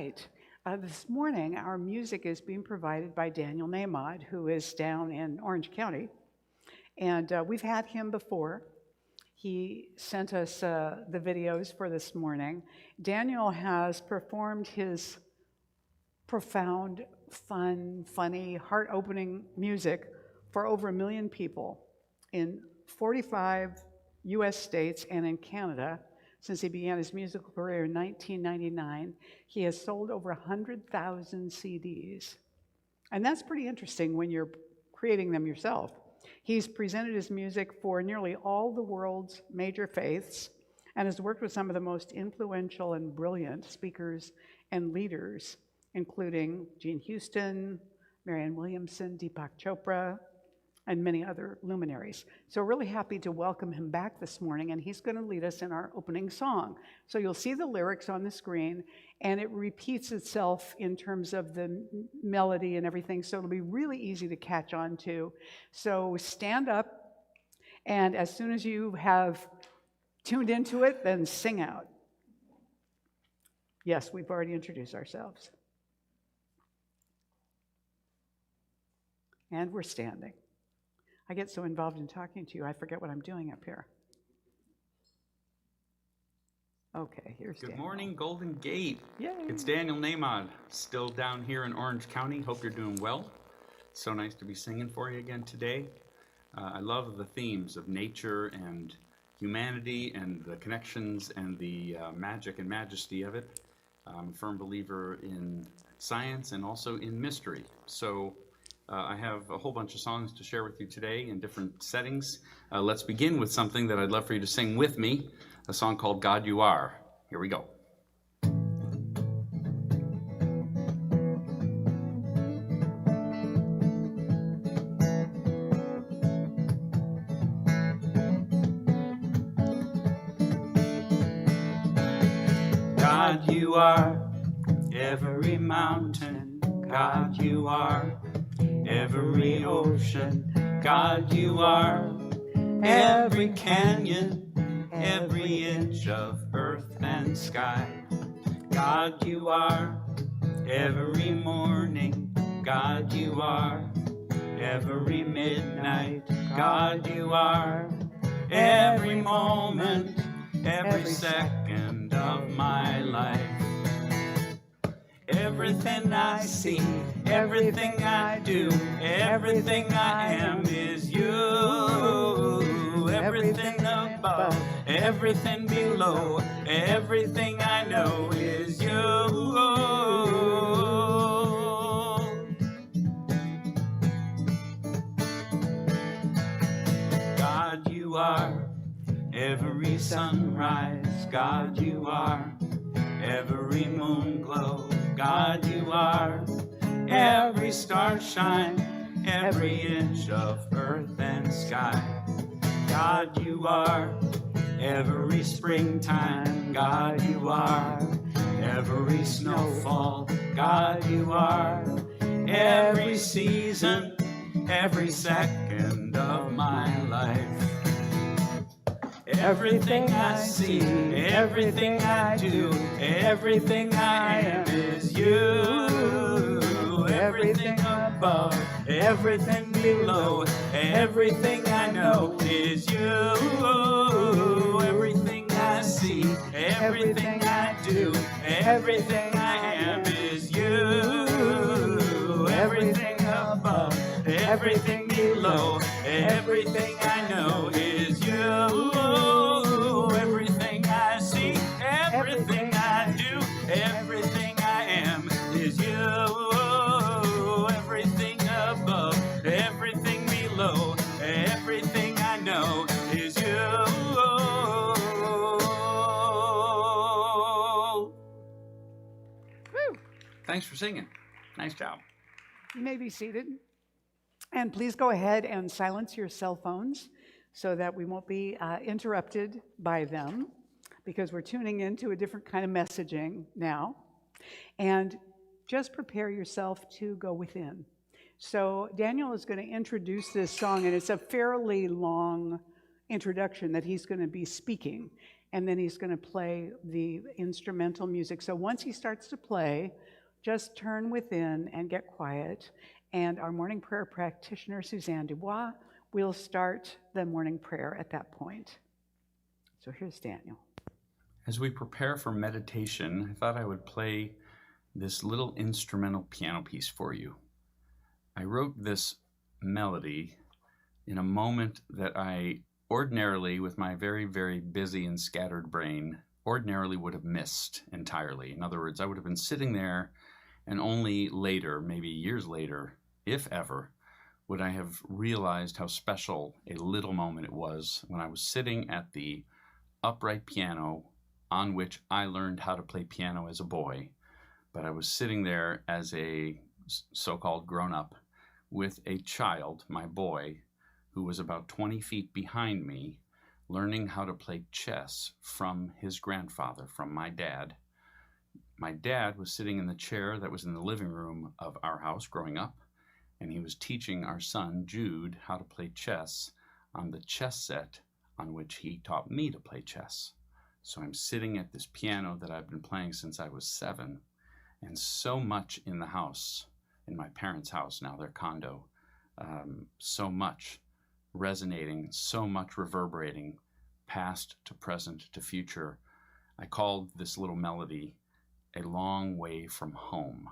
right. This morning, our music is being provided by Daniel Naimod, who is down in Orange County. And we've had him before. He sent us the videos for this morning. Daniel has performed his profound, fun, funny, heart-opening music for over 1 million people in 45 U.S. states and in Canada. Since he began his musical career in 1999, he has sold over 100,000 CDs. And that's pretty interesting when you're creating them yourself. He's presented his music for nearly all the world's major faiths and has worked with some of the most influential and brilliant speakers and leaders, including Gene Houston, Marianne Williamson, Deepak Chopra, and many other luminaries. So we're really happy to welcome him back this morning, and he's going to lead us in our opening song. So you'll see the lyrics on the screen, and it repeats itself in terms of the melody and everything, so it'll be really easy to catch on to. So stand up, and as soon as you have tuned into it, then sing out. Yes, we've already introduced ourselves. And we're standing. I get so involved in talking to you, I forget what I'm doing up here. Okay, here's Daniel. Good morning, Golden Gate. Yay. It's Daniel Naimod, still down here in Orange County. Hope you're doing well. So nice to be singing for you again today. I love the themes of nature and humanity and the connections and the magic and majesty of it. I'm a firm believer in science and also in mystery. So I have a whole bunch of songs to share with you today in different settings. Let's begin with something that I'd love for you to sing with me, a song called God You Are. Here we go. God you are, every mountain, God you are. Every ocean, God you are. Every canyon, every inch of earth and sky, God you are. Every morning, God you are. Every midnight, God you are. Every moment, every second of my life. Everything I see, everything I do, everything I am is you. Everything above, everything below, everything I know is you. God you are, every sunrise, God you are. Every moon glow, God you are. Every star shine, every inch of earth and sky, God you are. Every springtime, God you are. Every snowfall, God you are. Every season, every second of my life. Everything I see, everything I do, everything I am is you. Everything above, everything below, everything I know is you. Everything I see, everything I do, everything I am is you. Everything above, everything below, everything I know is you. Everything I see, everything I do, everything I am is you. Everything above, everything below, everything I know is you. Woo. Thanks for singing. Nice job. You may be seated. And please go ahead and silence your cell phones so that we won't be interrupted by them, because we're tuning into a different kind of messaging now. And just prepare yourself to go within. So Daniel is going to introduce this song, and it's a fairly long introduction that he's going to be speaking. and then he's going to play the instrumental music. So once he starts to play, just turn within and get quiet. And our morning prayer practitioner, Suzanne Dubois, will start the morning prayer at that point. So here's Daniel. As we prepare for meditation, I thought I would play this little instrumental piano piece for you. I wrote this melody in a moment that I ordinarily, with my very, very busy and scattered brain, ordinarily would have missed entirely. In other words, I would have been sitting there, and only later, maybe years later, if ever, would I have realized how special a little moment it was when I was sitting at the upright piano on which I learned how to play piano as a boy. But I was sitting there as a so-called grown-up with a child, my boy, who was about 20 feet behind me, learning how to play chess from his grandfather, from my dad. My dad was sitting in the chair that was in the living room of our house growing up, and he was teaching our son, Jude, how to play chess on the chess set on which he taught me to play chess. So I'm sitting at this piano that I've been playing since I was 7, and so much in the house, in my parents' house, now their condo, so much resonating, so much reverberating, past to present to future. I called this little melody A Long Way From Home.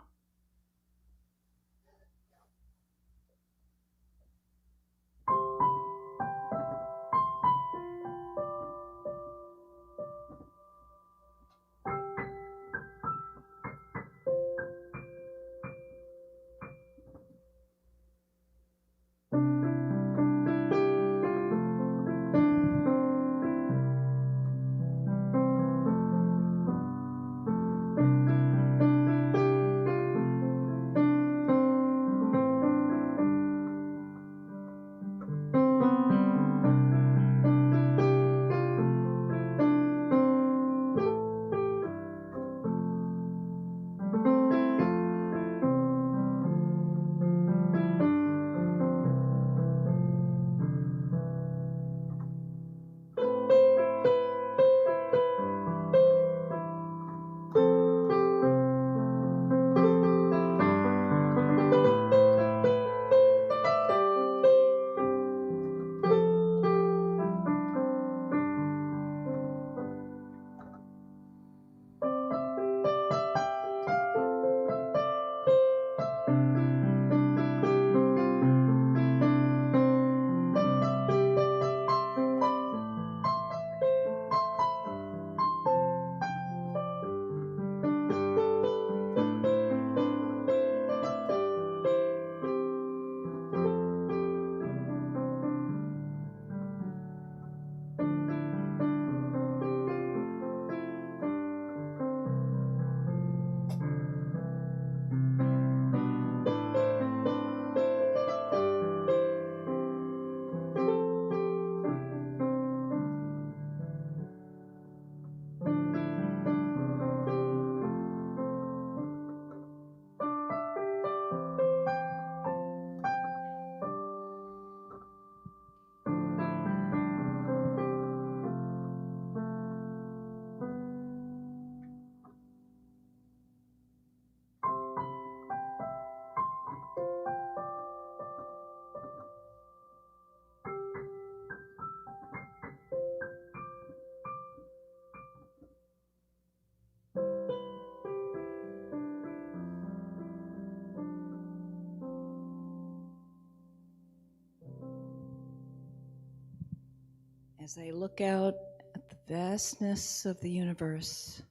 As I look out at the vastness of the universe,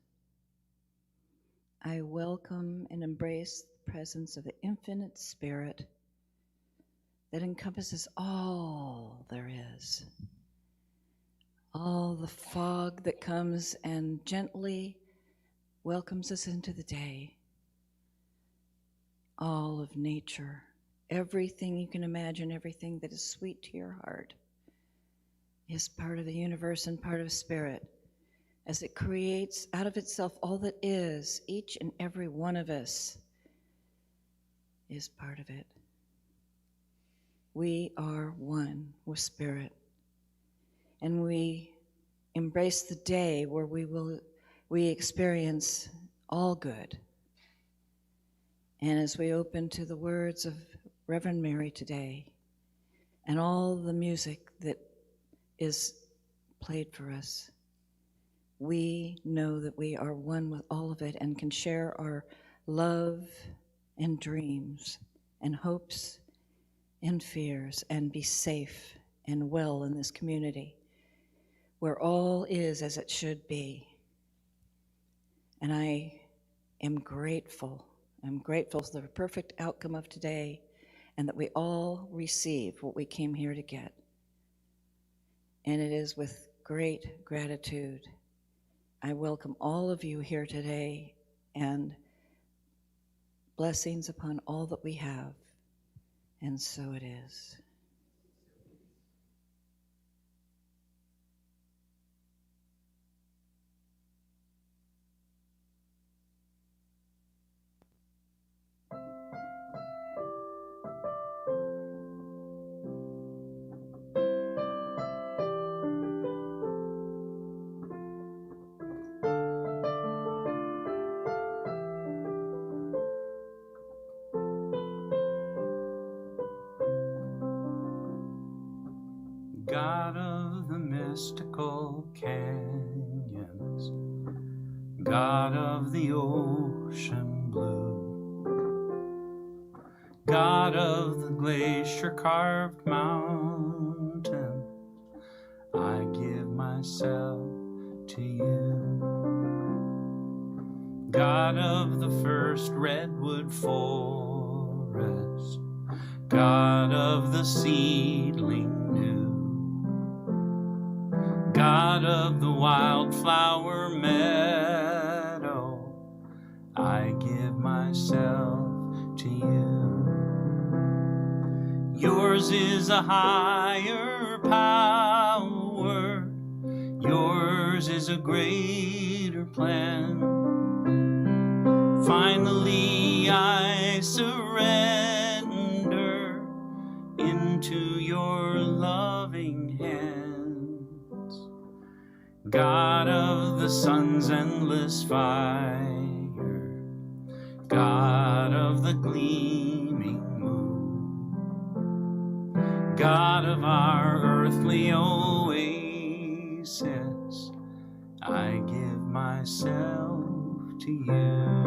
I welcome and embrace the presence of the infinite spirit that encompasses all there is. All the fog that comes and gently welcomes us into the day. All of nature, everything you can imagine, everything that is sweet to your heart, is part of the universe and part of spirit, as it creates out of itself all that is. Each and every one of us is part of it. We are one with spirit, and we embrace the day where we experience all good. And as we open to the words of Reverend Mary today, and all the music that is played for us, we know that we are one with all of it and can share our love and dreams and hopes and fears and be safe and well in this community where all is as it should be. And I am grateful. I'm grateful for the perfect outcome of today and that we all receive what we came here to get. And it is with great gratitude I welcome all of you here today, and blessings upon all that we have. And so it is. God of the mystical canyons, God of the ocean blue, God of the glacier-carved mountain, I give myself to you. God of the first redwood forest, God of the seedling new, God of the wildflower meadow, I give myself to you. Yours is a higher power, yours is a greater plan. Finally I surrender into your loving hands. God of the sun's endless fire, God of the gleaming moon, God of our earthly oasis, I give myself to you.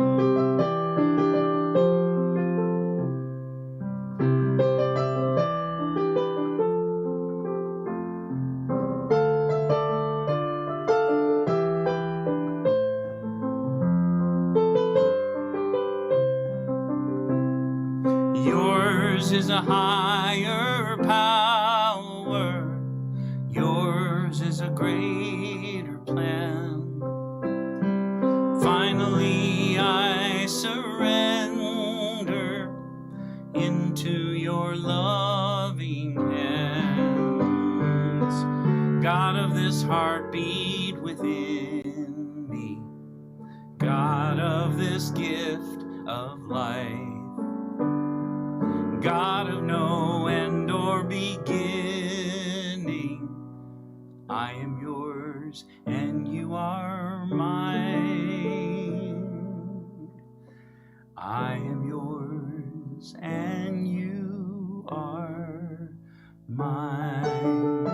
Yours is a higher power, yours is a greater plan. Finally I surrender into your loving hands. God of this heartbeat within me, God of this gift of life, God of no end or beginning, I am yours and you are mine. I am yours and you are mine.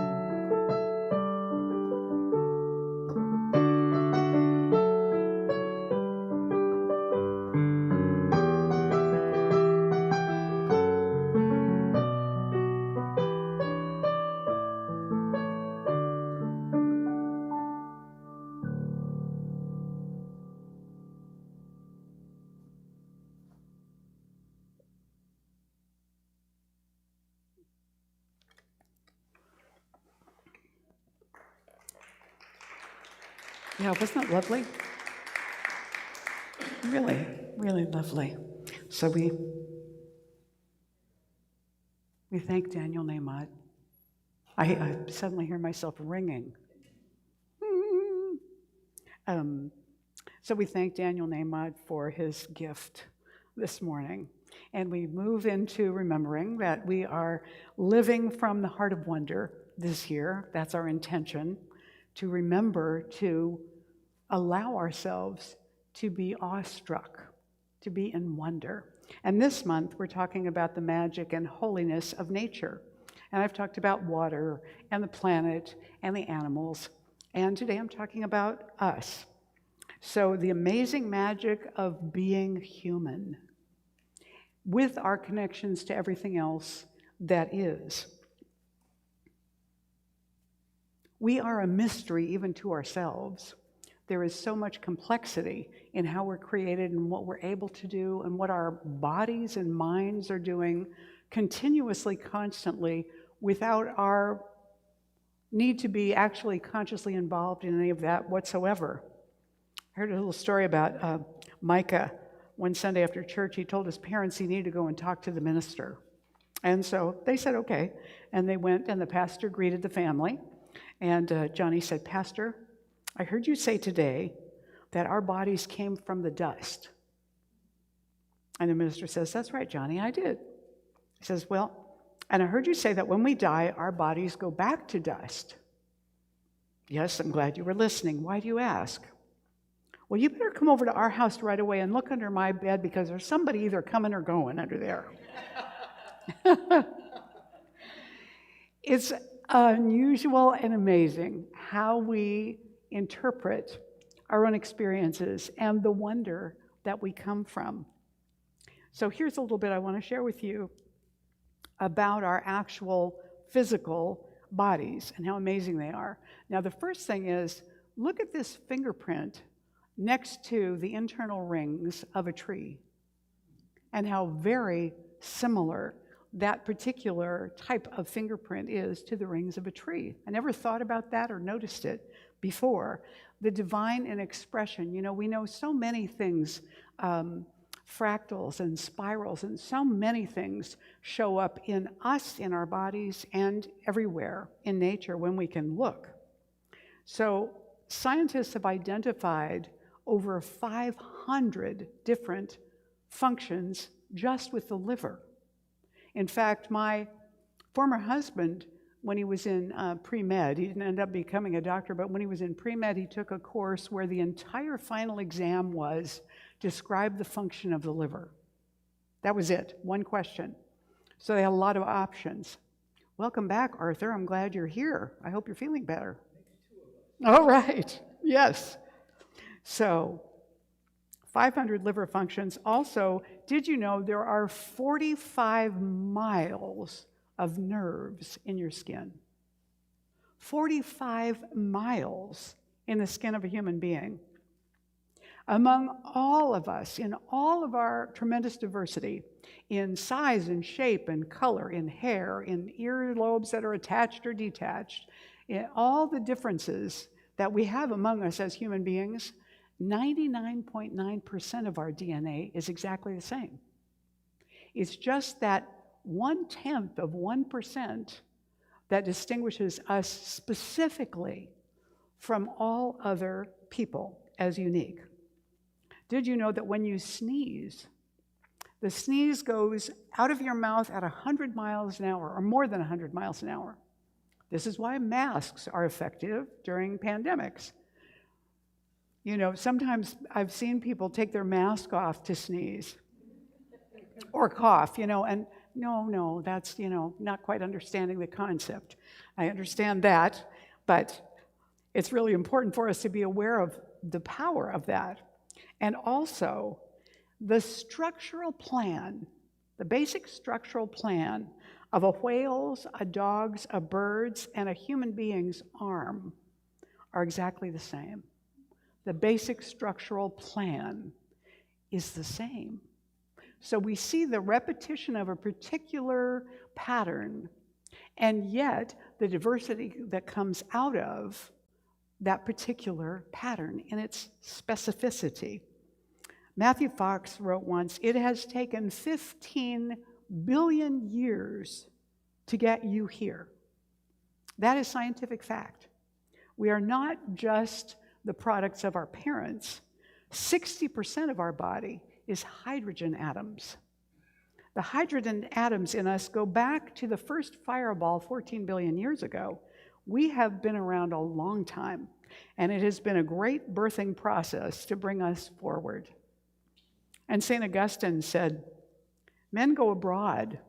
Yeah, wasn't that lovely? Really, really lovely. So we thank Daniel Naimod. I suddenly hear myself ringing. So we thank Daniel Naimod for his gift this morning. And we move into remembering that we are living from the heart of wonder this year. That's our intention, to remember to allow ourselves to be awestruck, to be in wonder. And this month, we're talking about the magic and holiness of nature. And I've talked about water and the planet and the animals. And today I'm talking about us. So the amazing magic of being human with our connections to everything else that is. We are a mystery even to ourselves. There is so much complexity in how we're created and what we're able to do and what our bodies and minds are doing continuously, constantly, without our need to be actually consciously involved in any of that whatsoever. I heard a little story about Micah. One Sunday after church, he told his parents he needed to go and talk to the minister. And so they said, okay. And they went, and the pastor greeted the family. And Johnny said, Pastor, I heard you say today that our bodies came from the dust. And the minister says, that's right, Johnny, I did. He says, well, and I heard you say that when we die, our bodies go back to dust. Yes, I'm glad you were listening. Why do you ask? Well, you better come over to our house right away and look under my bed because there's somebody either coming or going under there. It's unusual and amazing how we interpret our own experiences and the wonder that we come from. So here's a little bit I want to share with you about our actual physical bodies and how amazing they are. Now, the first thing is, look at this fingerprint next to the internal rings of a tree and how very similar that particular type of fingerprint is to the rings of a tree. I never thought about that or noticed it before. The divine in expression. You know, we know so many things, fractals and spirals, and so many things show up in us, in our bodies, and everywhere in nature when we can look. So scientists have identified over 500 different functions just with the liver. In fact, my former husband, when he was in pre-med, he didn't end up becoming a doctor, but when he was in pre-med, he took a course where the entire final exam was describe the function of the liver. That was it, one question. So they had a lot of options. Welcome back, Arthur. I'm glad you're here. I hope you're feeling better. All right, yes. So 500 liver functions. Also, did you know there are 45 miles of nerves in your skin? 45 miles in the skin of a human being. Among all of us, in all of our tremendous diversity, in size and shape and color, in hair, in earlobes that are attached or detached, in all the differences that we have among us as human beings, 99.9% of our DNA is exactly the same. It's just that 1/10 of 1% that distinguishes us specifically from all other people as unique. Did you know that when you sneeze, the sneeze goes out of your mouth at 100 miles an hour, or more than 100 miles an hour? This is why masks are effective during pandemics. You know, sometimes I've seen people take their mask off to sneeze or cough, you know, and no, that's, you know, not quite understanding the concept. I understand that, but it's really important for us to be aware of the power of that. And also, the structural plan, the basic structural plan of a whale's, a dog's, a bird's, and a human being's arm are exactly the same. The basic structural plan is the same. So we see the repetition of a particular pattern, and yet the diversity that comes out of that particular pattern in its specificity. Matthew Fox wrote once, "It has taken 15 billion years to get you here." That is scientific fact. We are not just the products of our parents. 60% of our body is hydrogen atoms. The hydrogen atoms in us go back to the first fireball 14 billion years ago. We have been around a long time. And it has been a great birthing process to bring us forward. And St. Augustine said, "Men go abroad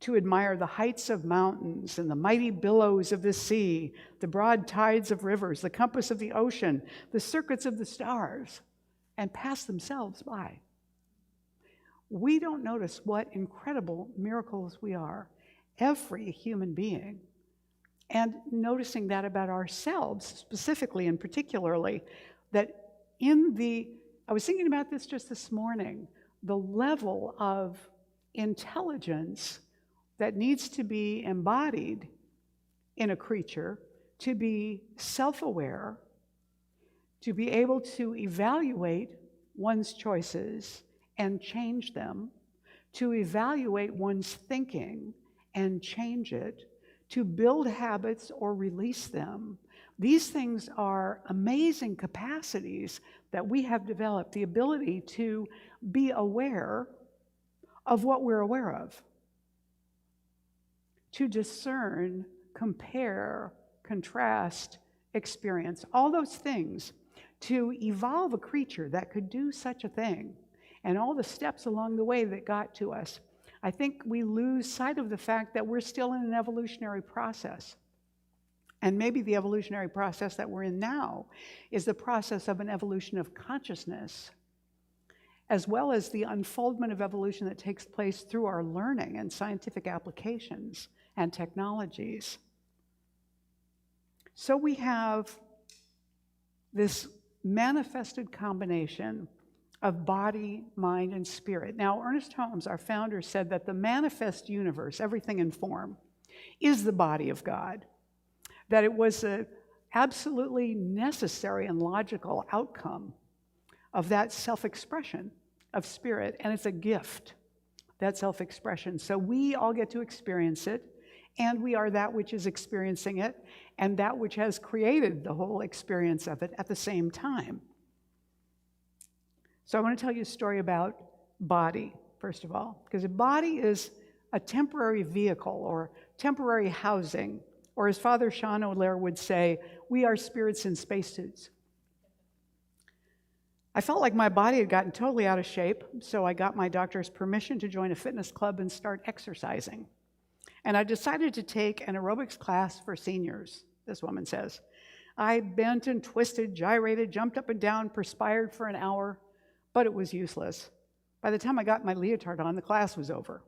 to admire the heights of mountains and the mighty billows of the sea, the broad tides of rivers, the compass of the ocean, the circuits of the stars, and pass themselves by." We don't notice what incredible miracles we are, every human being. And noticing that about ourselves, specifically and particularly, that I was thinking about this just this morning, the level of intelligence that needs to be embodied in a creature to be self-aware, to be able to evaluate one's choices and change them, to evaluate one's thinking and change it, to build habits or release them. These things are amazing capacities that we have developed, the ability to be aware of what we're aware of, to discern, compare, contrast, experience, all those things, to evolve a creature that could do such a thing, and all the steps along the way that got to us. I think we lose sight of the fact that we're still in an evolutionary process. And maybe the evolutionary process that we're in now is the process of an evolution of consciousness, as well as the unfoldment of evolution that takes place through our learning and scientific applications and technologies. So we have this manifested combination of body, mind, and spirit. Now, Ernest Holmes, our founder, said that the manifest universe, everything in form, is the body of God, that it was an absolutely necessary and logical outcome of that self-expression of spirit, and it's a gift, that self-expression. So we all get to experience it, and we are that which is experiencing it, and that which has created the whole experience of it at the same time. So I want to tell you a story about body, first of all, because a body is a temporary vehicle or temporary housing, or as Father Sean O'Leary would say, we are spirits in spacesuits. I felt like my body had gotten totally out of shape, so I got my doctor's permission to join a fitness club and start exercising. And I decided to take an aerobics class for seniors, this woman says. I bent and twisted, gyrated, jumped up and down, perspired for an hour, but it was useless. By the time I got my leotard on, the class was over.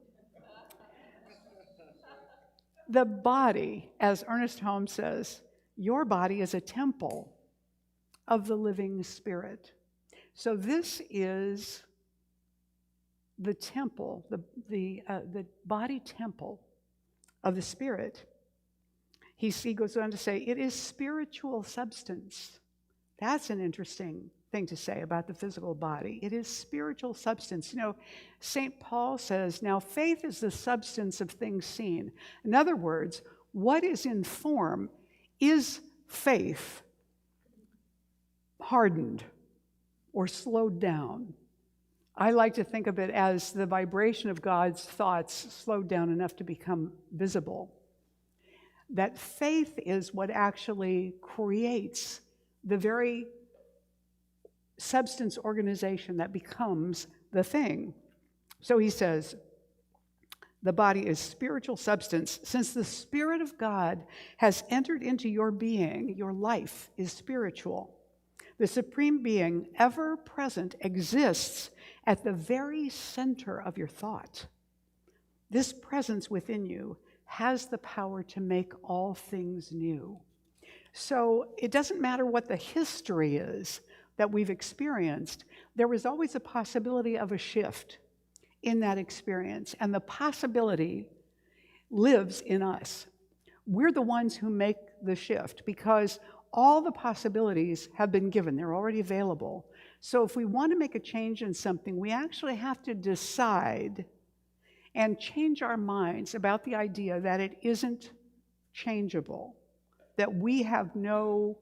The body, as Ernest Holmes says, your body is a temple of the living spirit. So this is the temple, the body temple of the spirit. He goes on to say, it is spiritual substance. That's an interesting thing to say about the physical body. It is spiritual substance. You know, St. Paul says, now faith is the substance of things seen. In other words, what is in form is faith hardened or slowed down. I like to think of it as the vibration of God's thoughts slowed down enough to become visible. That faith is what actually creates the very substance organization that becomes the thing. So he says, the body is spiritual substance. Since the Spirit of God has entered into your being, your life is spiritual. The Supreme Being, ever present, exists at the very center of your thought. This presence within you has the power to make all things new. So it doesn't matter what the history is that we've experienced, there was always a possibility of a shift in that experience, and the possibility lives in us. We're the ones who make the shift because all the possibilities have been given. They're already available. So if we want to make a change in something, we actually have to decide and change our minds about the idea that it isn't changeable, that we have no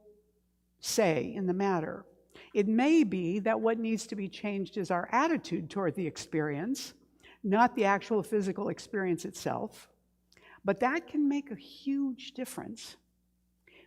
say in the matter. It may be that what needs to be changed is our attitude toward the experience, not the actual physical experience itself, but that can make a huge difference.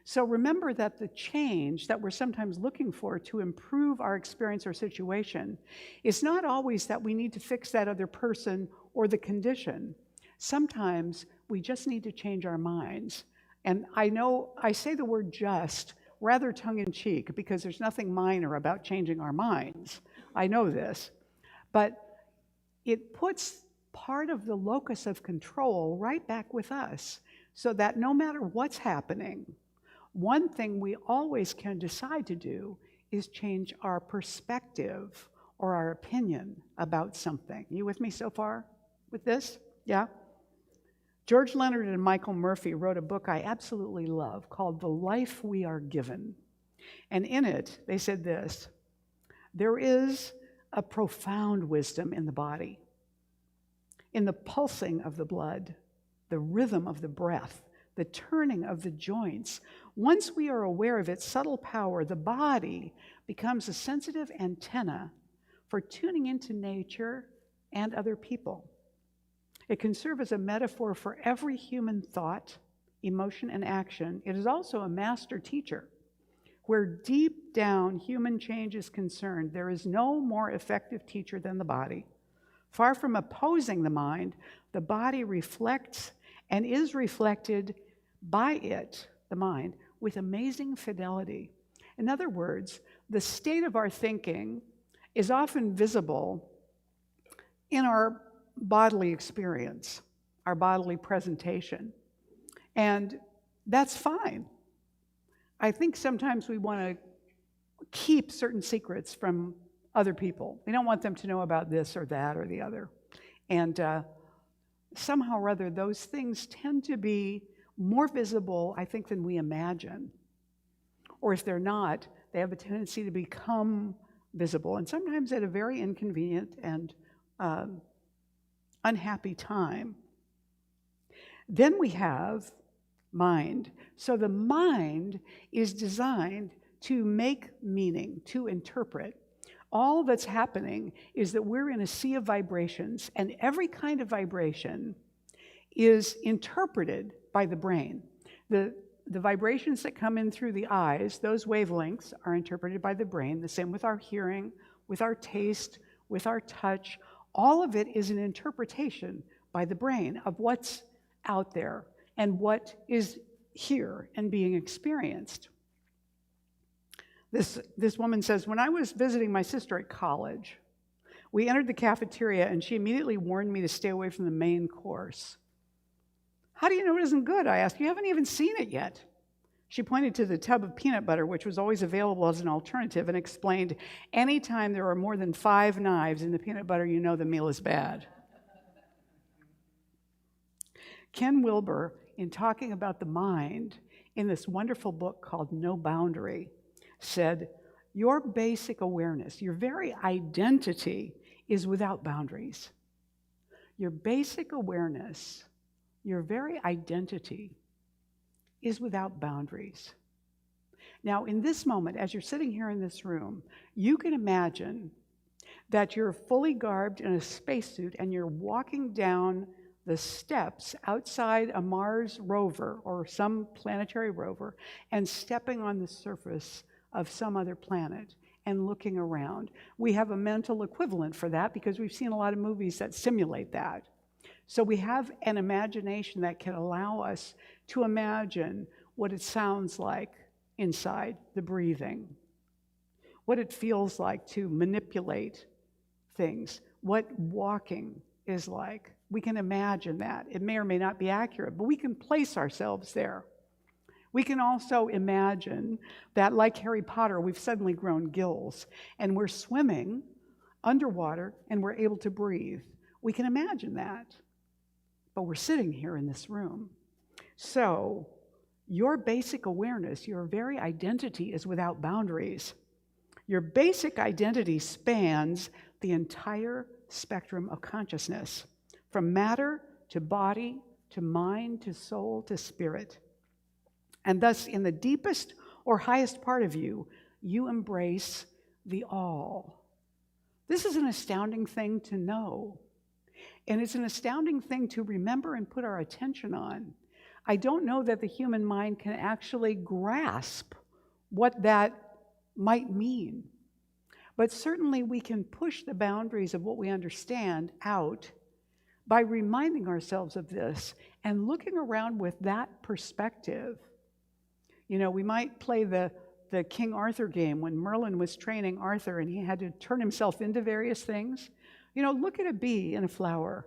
So remember that the change that we're sometimes looking for to improve our experience or situation is not always that we need to fix that other person or the condition. Sometimes we just need to change our minds. And I know I say the word just rather tongue-in-cheek because there's nothing minor about changing our minds. I know this. But it puts part of the locus of control right back with us so that no matter what's happening, one thing we always can decide to do is change our perspective or our opinion about something. You with me so far with this? Yeah? George Leonard and Michael Murphy wrote a book I absolutely love called The Life We Are Given. And in it, they said this: there is a profound wisdom in the body, in the pulsing of the blood, the rhythm of the breath, the turning of the joints. Once we are aware of its subtle power, the body becomes a sensitive antenna for tuning into nature and other people. It can serve as a metaphor for every human thought, emotion, and action. It is also a master teacher. Where deep down human change is concerned, there is no more effective teacher than the body. Far from opposing the mind, the body reflects and is reflected by it, the mind, with amazing fidelity. In other words, the state of our thinking is often visible in our bodily experience, our bodily presentation. And that's fine. I think sometimes we want to keep certain secrets from other people. We don't want them to know about this or that or the other. And somehow or other, those things tend to be more visible, I think, than we imagine. Or if they're not, they have a tendency to become visible, and sometimes at a very inconvenient and unhappy time. Then we have mind. So the mind is designed to make meaning, to interpret. All that's happening is that we're in a sea of vibrations, and every kind of vibration is interpreted by the brain. The vibrations that come in through the eyes, those wavelengths, are interpreted by the brain. The same with our hearing, with our taste, with our touch. All of it is an interpretation by the brain of what's out there and what is here and being experienced. This woman says, when I was visiting my sister at college, we entered the cafeteria and she immediately warned me to stay away from the main course. How do you know it isn't good? I asked. You haven't even seen it yet. She pointed to the tub of peanut butter, which was always available as an alternative, and explained, anytime there are more than 5 knives in the peanut butter, you know the meal is bad. Ken Wilber, in talking about the mind in this wonderful book called No Boundary, said, your basic awareness, your very identity is without boundaries. Your basic awareness, your very identity is without boundaries. Now, in this moment, as you're sitting here in this room, you can imagine that you're fully garbed in a spacesuit and you're walking down the steps outside a Mars rover or some planetary rover and stepping on the surface of some other planet and looking around. We have a mental equivalent for that because we've seen a lot of movies that simulate that. So we have an imagination that can allow us to imagine what it sounds like inside, the breathing, what it feels like to manipulate things, what walking is like. We can imagine that. It may or may not be accurate, but we can place ourselves there. We can also imagine that, like Harry Potter, we've suddenly grown gills and we're swimming underwater and we're able to breathe. We can imagine that, but we're sitting here in this room. So your basic awareness, your very identity is without boundaries. Your basic identity spans the entire spectrum of consciousness, from matter to body to mind to soul to spirit. And thus, in the deepest or highest part of you, you embrace the all. This is an astounding thing to know. And it's an astounding thing to remember and put our attention on. I don't know that the human mind can actually grasp what that might mean. But certainly we can push the boundaries of what we understand out by reminding ourselves of this and looking around with that perspective. You know, we might play the King Arthur game when Merlin was training Arthur and he had to turn himself into various things. You know, look at a bee in a flower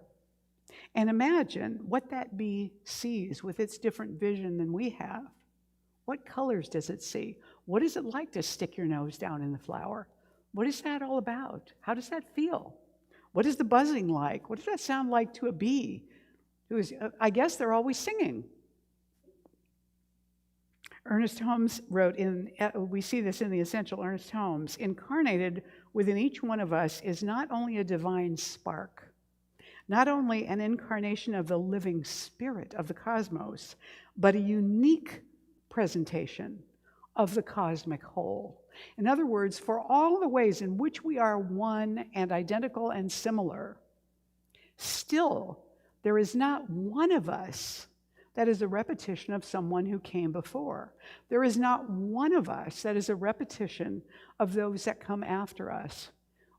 and imagine what that bee sees with its different vision than we have. What colors does it see? What is it like to stick your nose down in the flower? What is that all about? How does that feel? What is the buzzing like? What does that sound like to a bee? I guess they're always singing. Ernest Holmes wrote, we see this in the essential Ernest Holmes, incarnated within each one of us is not only a divine spark, not only an incarnation of the living spirit of the cosmos, but a unique presentation of the cosmic whole. In other words, for all the ways in which we are one and identical and similar, still there is not one of us that is a repetition of someone who came before. There is not one of us that is a repetition of those that come after us.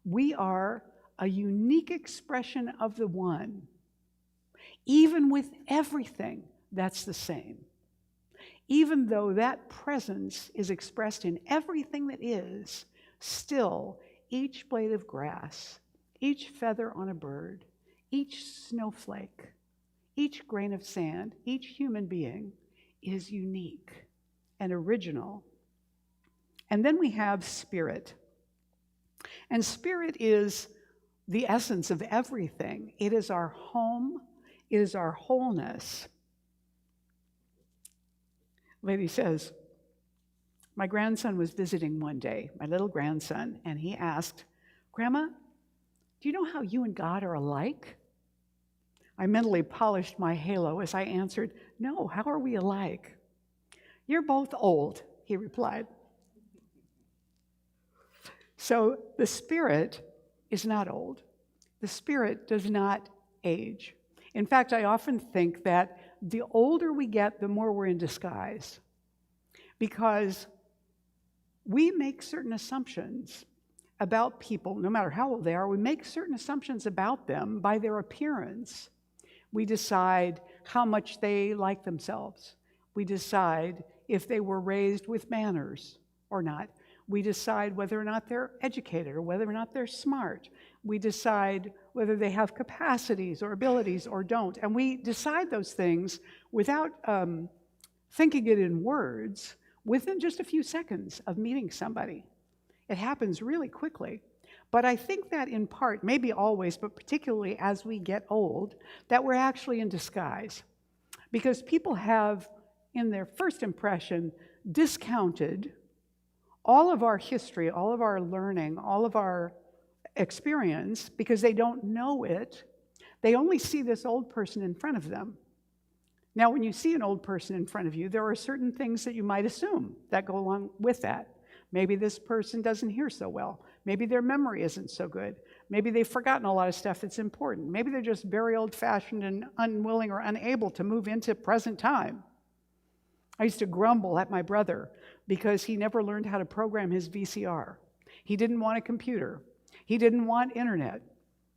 We are a unique expression of the one, even with everything that's the same. Even though that presence is expressed in everything that is, still each blade of grass, each feather on a bird, each snowflake, each grain of sand, each human being is unique and original. And then we have spirit. And spirit is the essence of everything. It is our home. It is our wholeness. Lady says, my grandson was visiting one day, my little grandson, and he asked, Grandma, do you know how you and God are alike? I mentally polished my halo as I answered, no, how are we alike? You're both old, he replied. So the spirit is not old. The spirit does not age. In fact, I often think that the older we get, the more we're in disguise. Because we make certain assumptions about people, no matter how old they are, we make certain assumptions about them by their appearance. We decide how much they like themselves. We decide if they were raised with manners or not. We decide whether or not they're educated or whether or not they're smart. We decide whether they have capacities or abilities or don't. And we decide those things without thinking it in words within just a few seconds of meeting somebody. It happens really quickly. But I think that in part, maybe always, but particularly as we get old, that we're actually in disguise. Because people have, in their first impression, discounted all of our history, all of our learning, all of our experience, because they don't know it. They only see this old person in front of them. Now, when you see an old person in front of you, there are certain things that you might assume that go along with that. Maybe this person doesn't hear so well. Maybe their memory isn't so good. Maybe they've forgotten a lot of stuff that's important. Maybe they're just very old-fashioned and unwilling or unable to move into present time. I used to grumble at my brother because he never learned how to program his VCR. He didn't want a computer. He didn't want internet.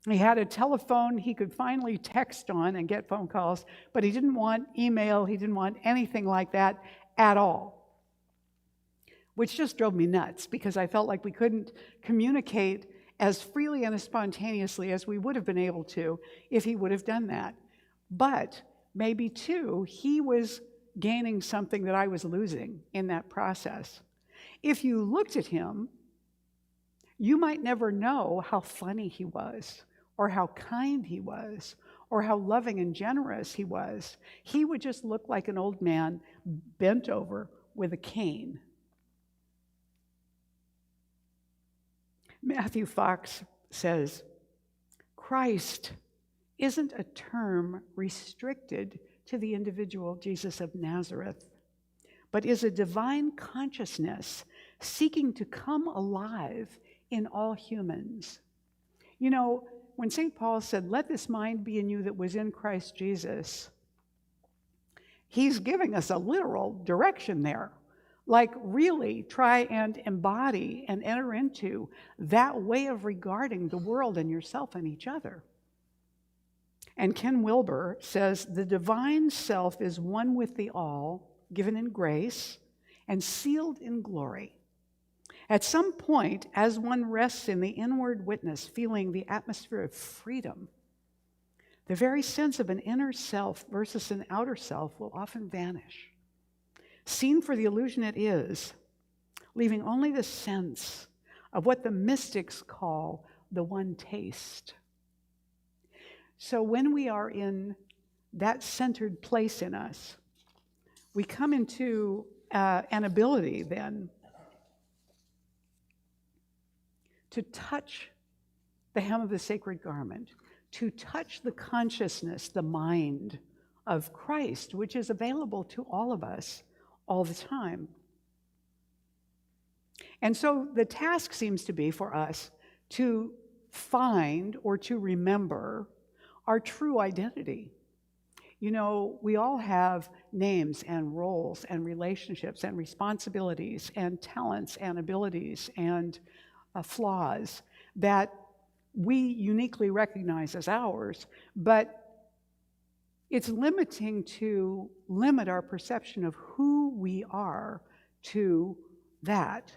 He had a telephone he could finally text on and get phone calls, but he didn't want email. He didn't want anything like that at all. Which just drove me nuts because I felt like we couldn't communicate as freely and as spontaneously as we would have been able to if he would have done that. But maybe, too, he was gaining something that I was losing in that process. If you looked at him, you might never know how funny he was, or how kind he was, or how loving and generous he was. He would just look like an old man bent over with a cane. Matthew Fox says, Christ isn't a term restricted to the individual Jesus of Nazareth, but is a divine consciousness seeking to come alive in all humans. You know, when St. Paul said, let this mind be in you that was in Christ Jesus, He's giving us a literal direction there. Like, really try and embody and enter into that way of regarding the world and yourself and each other. And Ken Wilber says, the divine self is one with the all, given in grace and sealed in glory. At some point, as one rests in the inward witness, feeling the atmosphere of freedom, the very sense of an inner self versus an outer self will often vanish, seen for the illusion it is, leaving only the sense of what the mystics call the one taste. So when we are in that centered place in us, we come into an ability then to touch the hem of the sacred garment, to touch the consciousness, the mind of Christ, which is available to all of us all the time. And so the task seems to be for us to find or to remember our true identity. You know, we all have names and roles and relationships and responsibilities and talents and abilities and flaws that we uniquely recognize as ours, but it's limiting to limit our perception of who we are to that.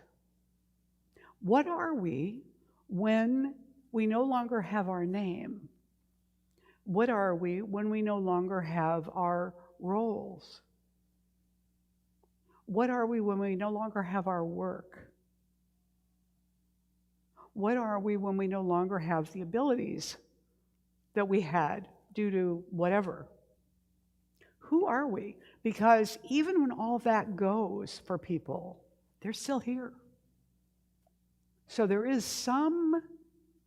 What are we when we no longer have our name? What are we when we no longer have our roles? What are we when we no longer have our work? What are we when we no longer have the abilities that we had due to whatever? Who are we? Because even when all that goes for people, they're still here. So there is some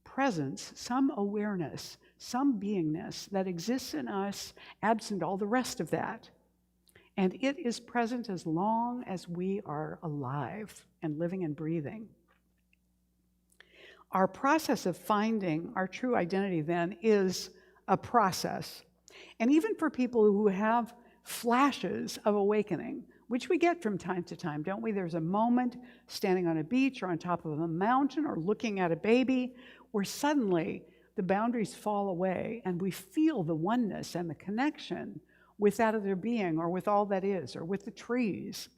presence, some awareness, some beingness that exists in us, absent all the rest of that. And it is present as long as we are alive and living and breathing. Our process of finding our true identity then is a process. And even for people who have flashes of awakening, which we get from time to time, don't we? There's a moment standing on a beach or on top of a mountain or looking at a baby where suddenly the boundaries fall away and we feel the oneness and the connection with that other being or with all that is or with the trees.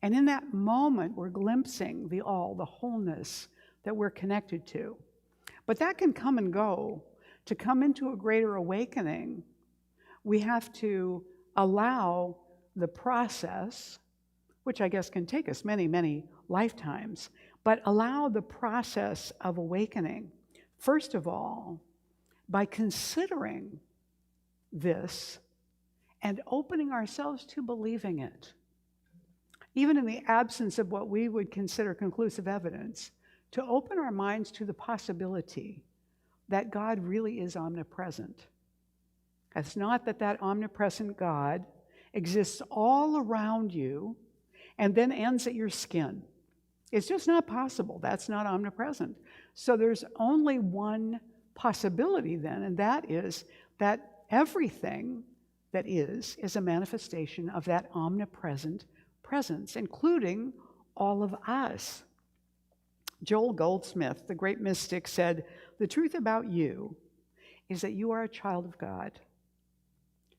And in that moment, we're glimpsing the all, the wholeness that we're connected to. But that can come and go. To come into a greater awakening, we have to allow the process, which I guess can take us many, many lifetimes, but allow the process of awakening, first of all, by considering this and opening ourselves to believing it. Even in the absence of what we would consider conclusive evidence, to open our minds to the possibility that God really is omnipresent. It's not that that omnipresent God exists all around you and then ends at your skin. It's just not possible. That's not omnipresent. So there's only one possibility then, and that is that everything that is a manifestation of that omnipresent presence, including all of us. Joel Goldsmith, the great mystic, said, "The truth about you is that you are a child of God.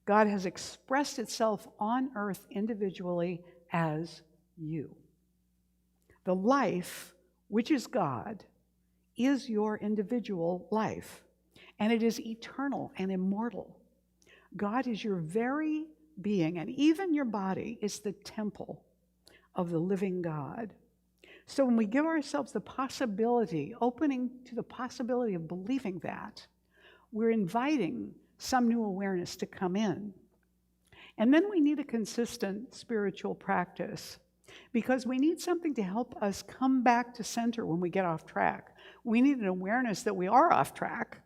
God has expressed itself on earth individually as you. The life, which is God, is your individual life, and it is eternal and immortal. God is your very being, and even your body is the temple of the living God." So when we give ourselves the possibility, opening to the possibility of believing that, we're inviting some new awareness to come in. And then we need a consistent spiritual practice because we need something to help us come back to center when we get off track. We need an awareness that we are off track.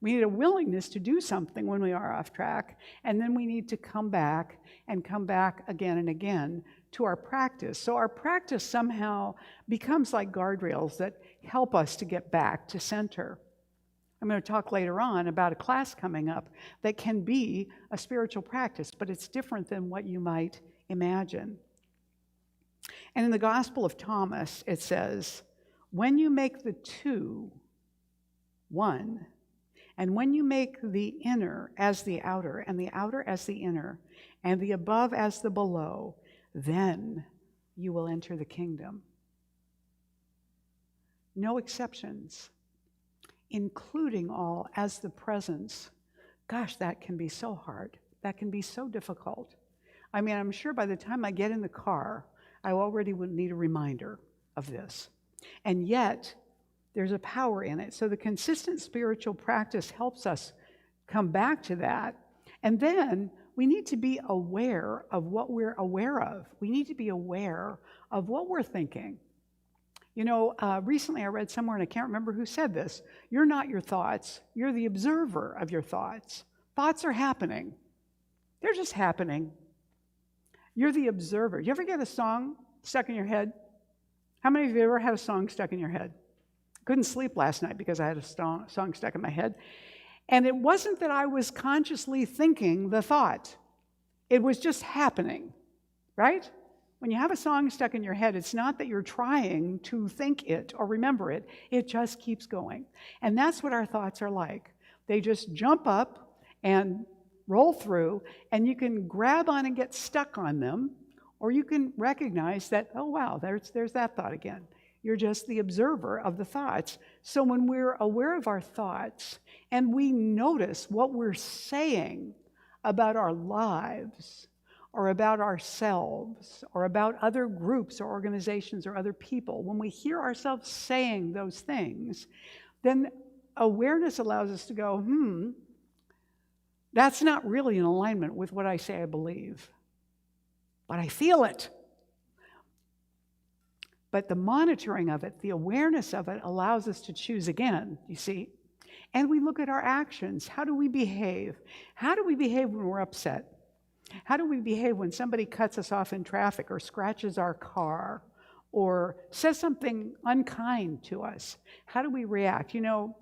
We need a willingness to do something when we are off track. And then we need to come back and come back again and again to our practice. So our practice somehow becomes like guardrails that help us to get back to center. I'm going to talk later on about a class coming up that can be a spiritual practice, but it's different than what you might imagine. And in the Gospel of Thomas, it says, when you make the two one, and when you make the inner as the outer, and the outer as the inner, and the above as the below, then you will enter the kingdom. No exceptions, including all as the presence. Gosh, that can be so hard. That can be so difficult. I mean, I'm sure by the time I get in the car, I already would need a reminder of this. And yet, there's a power in it. So the consistent spiritual practice helps us come back to that. And then we need to be aware of what we're aware of. We need to be aware of what we're thinking. You know, recently I read somewhere, and I can't remember who said this, you're not your thoughts, you're the observer of your thoughts. Thoughts are happening. They're just happening. You're the observer. You ever get a song stuck in your head? How many of you ever had a song stuck in your head? Couldn't sleep last night because I had a song stuck in my head. And it wasn't that I was consciously thinking the thought. It was just happening, right? When you have a song stuck in your head, it's not that you're trying to think it or remember it. It just keeps going. And that's what our thoughts are like. They just jump up and roll through, and you can grab on and get stuck on them, or you can recognize that, oh, wow, there's that thought again. You're just the observer of the thoughts. So when we're aware of our thoughts and we notice what we're saying about our lives or about ourselves or about other groups or organizations or other people, when we hear ourselves saying those things, then awareness allows us to go, that's not really in alignment with what I say I believe, but I feel it. But the monitoring of it, the awareness of it, allows us to choose again, you see. And we look at our actions. How do we behave? How do we behave when we're upset? How do we behave when somebody cuts us off in traffic or scratches our car or says something unkind to us? How do we react? You know,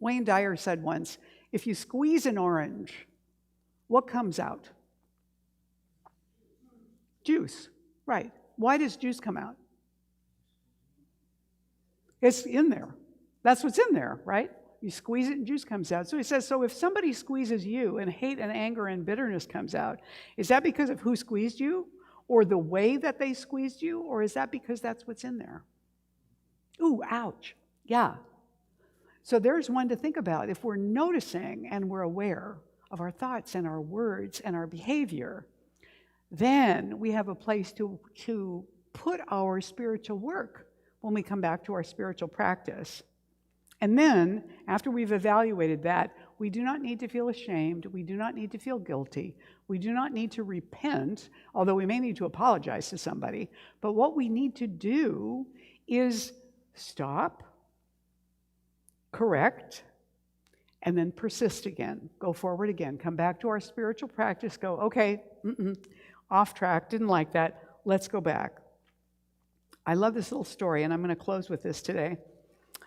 Wayne Dyer said once, if you squeeze an orange, what comes out? Juice, right. Why does juice come out? It's in there. That's what's in there, right? You squeeze it and juice comes out. So he says, so if somebody squeezes you and hate and anger and bitterness comes out, is that because of who squeezed you or the way that they squeezed you, or is that because that's what's in there? Ooh, ouch. Yeah. So there's one to think about. If we're noticing and we're aware of our thoughts and our words and our behavior, then we have a place to put our spiritual work when we come back to our spiritual practice. And then, after we've evaluated that, we do not need to feel ashamed. We do not need to feel guilty. We do not need to repent, although we may need to apologize to somebody. But what we need to do is stop, correct, and then persist again. Go forward again. Come back to our spiritual practice. Go, okay, off track, didn't like that. Let's go back. I love this little story, and I'm going to close with this today.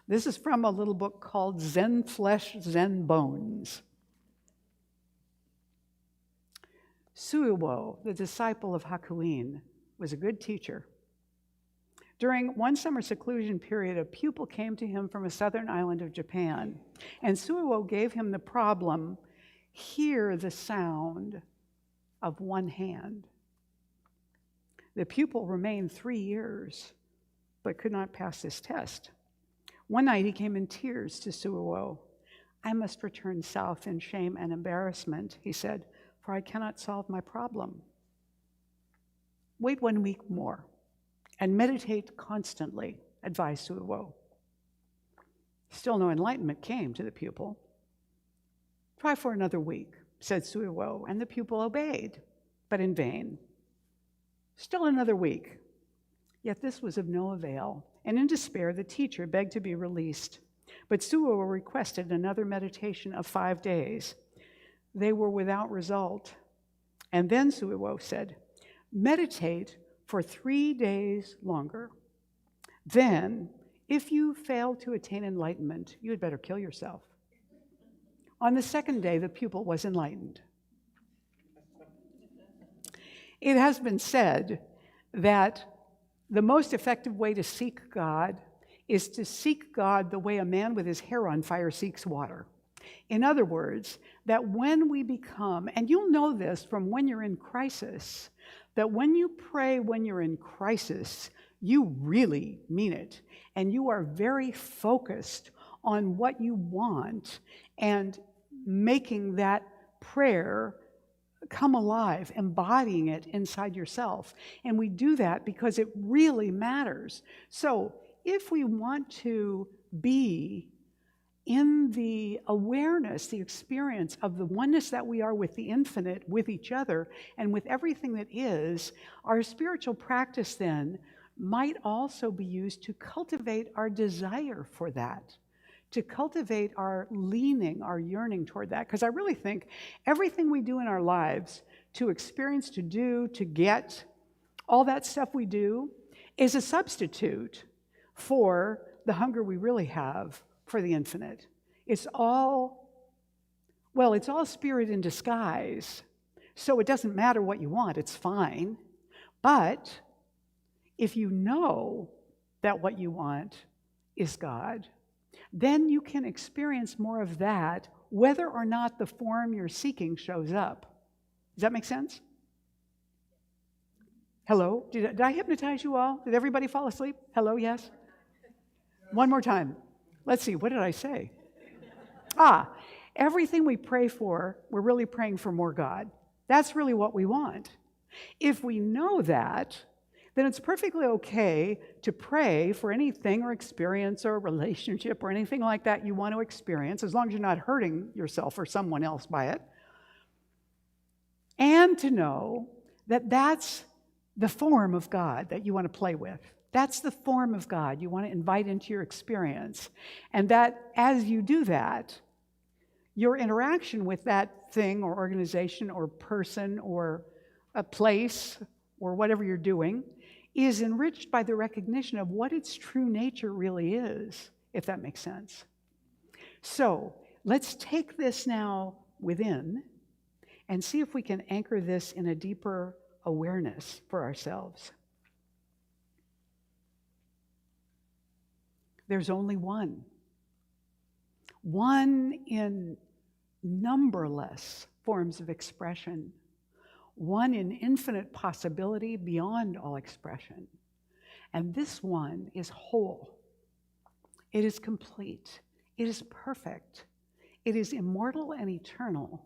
This is from a little book called Zen Flesh, Zen Bones. Suiwo, the disciple of Hakuin, was a good teacher. During one summer seclusion period, a pupil came to him from a southern island of Japan, and Suiwo gave him the problem, hear the sound of one hand. The pupil remained 3 years, but could not pass this test. One night he came in tears to Suiwo. I must return south in shame and embarrassment, he said, for I cannot solve my problem. Wait 1 week more and meditate constantly, advised Suiwo. Still no enlightenment came to the pupil. Try for another week, said Suiwo, and the pupil obeyed, but in vain. Still another week. Yet this was of no avail, and in despair the teacher begged to be released. But Suiwo requested another meditation of 5 days. They were without result. And then Suiwo said, meditate for 3 days longer. Then, if you fail to attain enlightenment, you had better kill yourself. On the second day, the pupil was enlightened. It has been said that the most effective way to seek God is to seek God the way a man with his hair on fire seeks water. In other words, that when we become, and you'll know this from when you're in crisis, that when you pray when you're in crisis, you really mean it. And you are very focused on what you want and making that prayer come alive, embodying it inside yourself. And we do that because it really matters. So if we want to be in the awareness, the experience of the oneness that we are with the infinite, with each other, and with everything that is, our spiritual practice then might also be used to cultivate our desire for that, to cultivate our leaning, our yearning toward that. Because I really think everything we do in our lives, to experience, to do, to get, all that stuff we do, is a substitute for the hunger we really have for the infinite. It's all spirit in disguise. So it doesn't matter what you want, it's fine. But if you know that what you want is God, then you can experience more of that, whether or not the form you're seeking shows up. Does that make sense? Hello? Did I hypnotize you all? Did everybody fall asleep? Hello, yes? One more time. Let's see, what did I say? Everything we pray for, we're really praying for more God. That's really what we want. If we know that, then it's perfectly okay to pray for anything or experience or relationship or anything like that you want to experience, as long as you're not hurting yourself or someone else by it. And to know that that's the form of God that you want to play with. That's the form of God you want to invite into your experience. And that as you do that, your interaction with that thing or organization or person or a place or whatever you're doing is enriched by the recognition of what its true nature really is, if that makes sense. So let's take this now within and see if we can anchor this in a deeper awareness for ourselves. There's only one in numberless forms of expression, one in infinite possibility beyond all expression. And this one is whole. It is complete. It is perfect. It is immortal and eternal.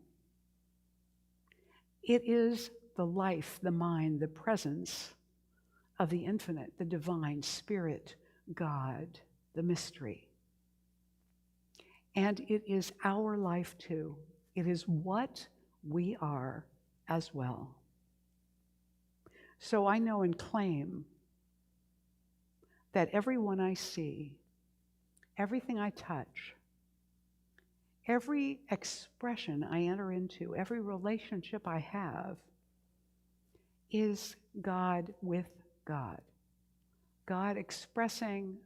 It is the life, the mind, the presence of the infinite, the divine spirit, God, the mystery. And it is our life too. It is what we are as well. So I know and claim that everyone I see, everything I touch, every expression I enter into, every relationship I have is God with God. God expressing,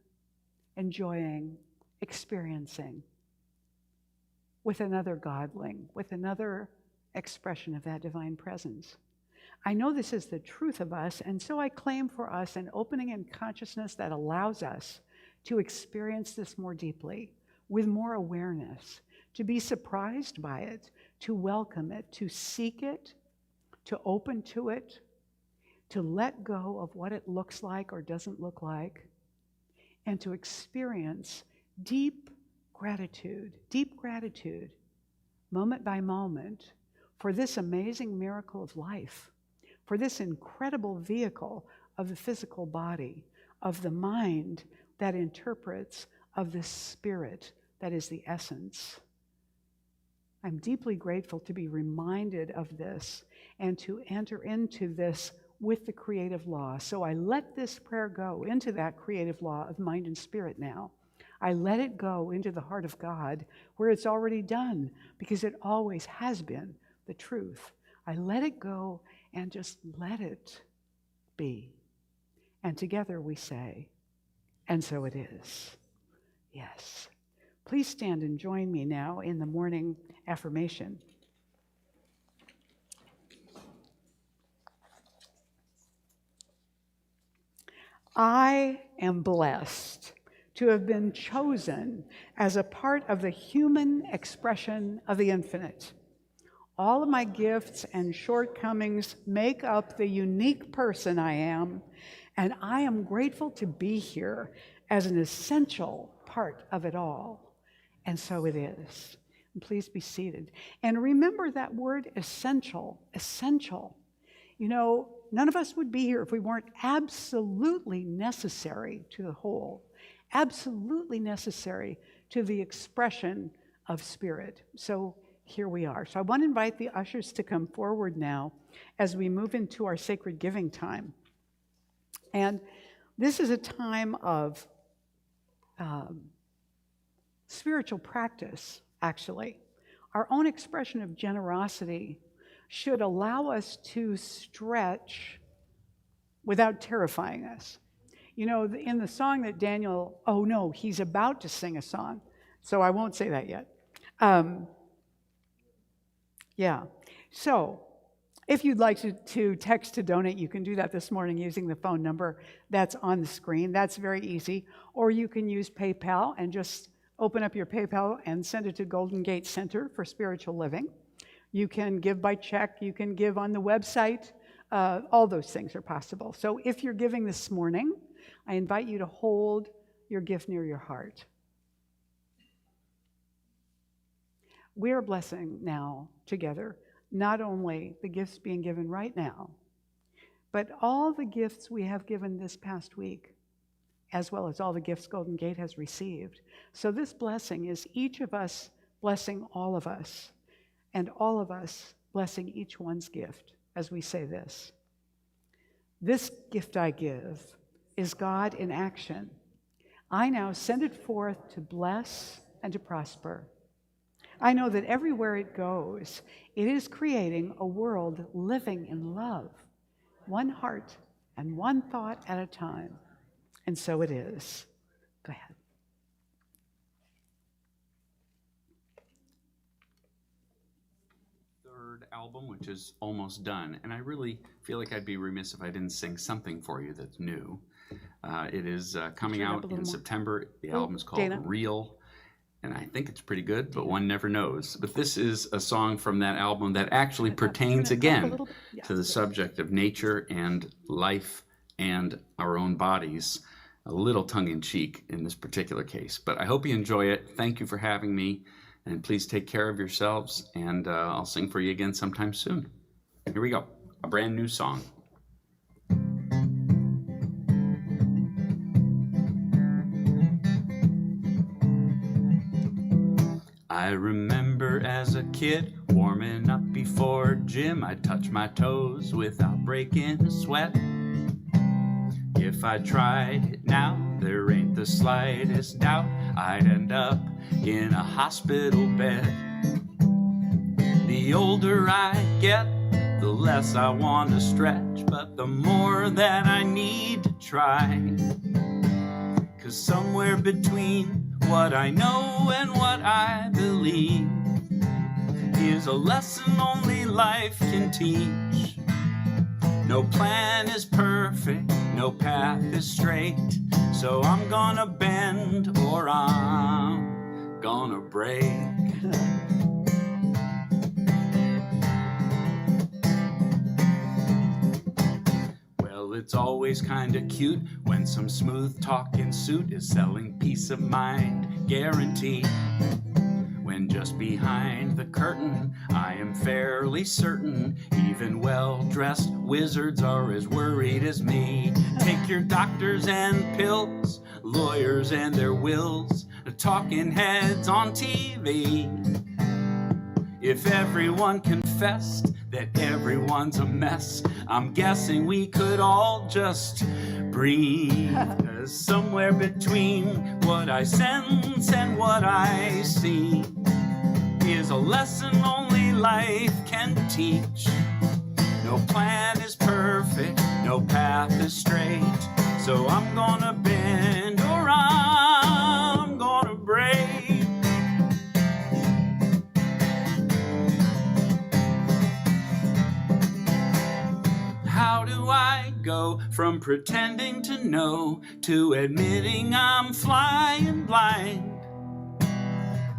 enjoying, experiencing with another godling, with another expression of that divine presence. I know this is the truth of us, and so I claim for us an opening in consciousness that allows us to experience this more deeply, with more awareness, to be surprised by it, to welcome it, to seek it, to open to it, to let go of what it looks like or doesn't look like, and to experience deep gratitude, moment by moment, for this amazing miracle of life, for this incredible vehicle of the physical body, of the mind that interprets, of the spirit that is the essence. I'm deeply grateful to be reminded of this and to enter into this with the creative law. So I let this prayer go into that creative law of mind and spirit now. I let it go into the heart of God where it's already done, because it always has been the truth. I let it go and just let it be. And together we say, and so it is. Yes. Please Please stand and join me now in the morning affirmation. I am blessed to have been chosen as a part of the human expression of the infinite. All of my gifts and shortcomings make up the unique person I am, and I am grateful to be here as an essential part of it all. And so it is. And please be seated. And remember that word essential, essential. You know, none of us would be here if we weren't absolutely necessary to the whole, absolutely necessary to the expression of spirit. So here we are. So I want to invite the ushers to come forward now as we move into our sacred giving time. And this is a time of spiritual practice, actually. Our own expression of generosity should allow us to stretch without terrifying us. You know, in the song that Daniel, oh no, he's about to sing a song, so I won't say that yet. Yeah, so if you'd like to text to donate, you can do that this morning using the phone number that's on the screen. That's very easy. Or you can use PayPal and just open up your PayPal and send it to Golden Gate Center for Spiritual Living. You can give by check. You can give on the website. All those things are possible. So if you're giving this morning, I invite you to hold your gift near your heart. We are blessing now together not only the gifts being given right now, but all the gifts we have given this past week, as well as all the gifts Golden Gate has received. So this blessing is each of us blessing all of us, and all of us blessing each one's gift as we say this. This gift I give is God in action. I now send it forth to bless and to prosper. I know that everywhere it goes, it is creating a world living in love, one heart and one thought at a time. And so it is. Go ahead. Third album, which is almost done, and I really feel like I'd be remiss if I didn't sing something for you that's new. It is coming out in September. The album is called Dana. Real, and I think it's pretty good, but one never knows. But this is a song from that album that actually pertains again to the subject of nature and life and our own bodies. A little tongue-in-cheek in this particular case, but I hope you enjoy it. Thank you for having me, and please take care of yourselves, and I'll sing for you again sometime soon. Here we go, a brand new song. I remember as a kid, warming up before gym, I'd touch my toes without breaking a sweat. If I tried it now, there ain't the slightest doubt I'd end up in a hospital bed. The older I get, the less I want to stretch, but the more that I need to try. 'Cause somewhere between what I know and what I believe is a lesson only life can teach. No plan is perfect, no path is straight, so I'm gonna bend or I'm gonna break. Well, it's always kinda cute when some smooth talking suit is selling peace of mind, guaranteed. When just behind the curtain, I am fairly certain even well-dressed wizards are as worried as me. Take your doctors and pills, lawyers and their wills, the talking heads on TV. If everyone confessed that everyone's a mess, I'm guessing we could all just breathe. 'Cause somewhere between what I sense and what I see is a lesson only life can teach. No plan is perfect, no path is straight, so I'm gonna bend or I'm gonna break. go from pretending to know to admitting I'm flying blind.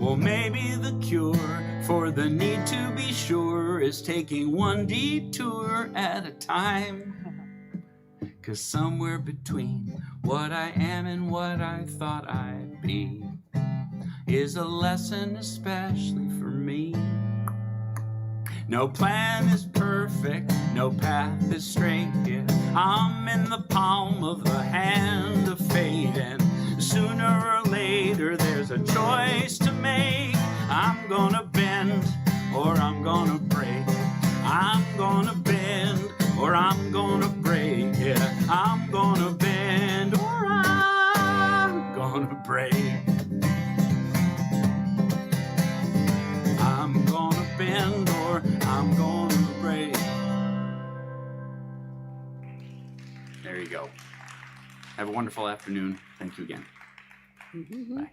Well, maybe the cure for the need to be sure is taking one detour at a time. 'Cause somewhere between what I am and what I thought I'd be is a lesson especially for me. No plan is perfect, no path is straight, yeah. I'm in the palm of the hand of fate, and sooner or later there's a choice to make. I'm gonna bend or I'm gonna break. I'm gonna bend or I'm gonna break, yeah. I'm gonna bend or I'm gonna break. I'm gonna bend or I'm gonna break. There you go. Have a wonderful afternoon. Thank you again. Bye.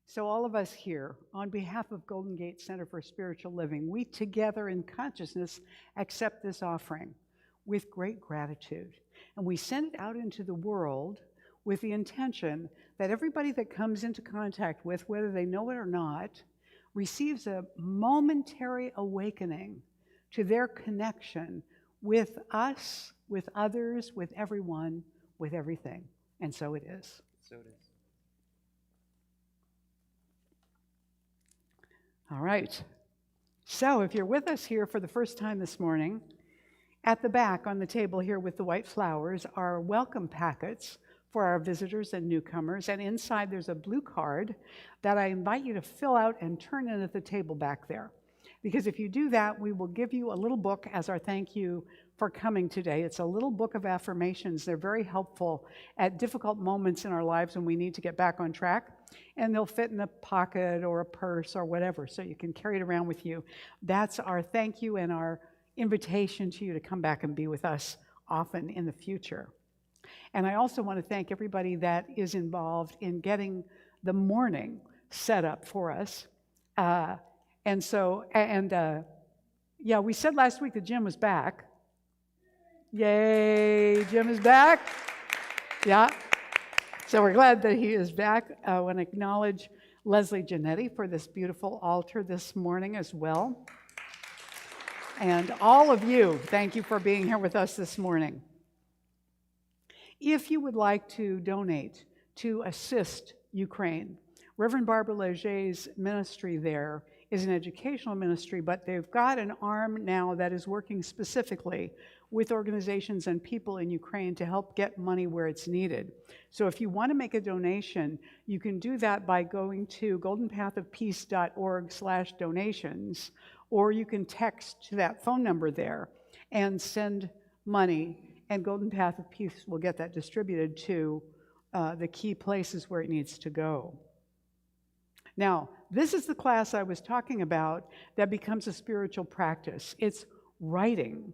So all of us here, on behalf of Golden Gate Center for Spiritual Living, we together in consciousness accept this offering with great gratitude. And we send it out into the world with the intention that everybody that comes into contact with, whether they know it or not, receives a momentary awakening to their connection with us, with others, with everyone, with everything. And so it is. So it is. All right. So if you're with us here for the first time this morning, at the back on the table here with the white flowers are welcome packets for our visitors and newcomers, and inside there's a blue card that I invite you to fill out and turn in at the table back there. Because if you do that, we will give you a little book as our thank you for coming today. It's a little book of affirmations. They're very helpful at difficult moments in our lives when we need to get back on track, and they'll fit in a pocket or a purse or whatever, so you can carry it around with you. That's our thank you and our invitation to you to come back and be with us often in the future. And I also want to thank everybody that is involved in getting the morning set up for us. Yeah, we said last week that Jim was back. Yay, Jim is back. Yeah. So we're glad that he is back. I want to acknowledge Leslie Janetti for this beautiful altar this morning as well. And all of you, thank you for being here with us this morning. If you would like to donate to assist Ukraine, Reverend Barbara Leger's ministry there is an educational ministry, but they've got an arm now that is working specifically with organizations and people in Ukraine to help get money where it's needed. So if you want to make a donation, you can do that by going to goldenpathofpeace.org/donations, or you can text to that phone number there and send money, and Golden Path of Peace will get that distributed to the key places where it needs to go. Now, this is the class I was talking about that becomes a spiritual practice. It's writing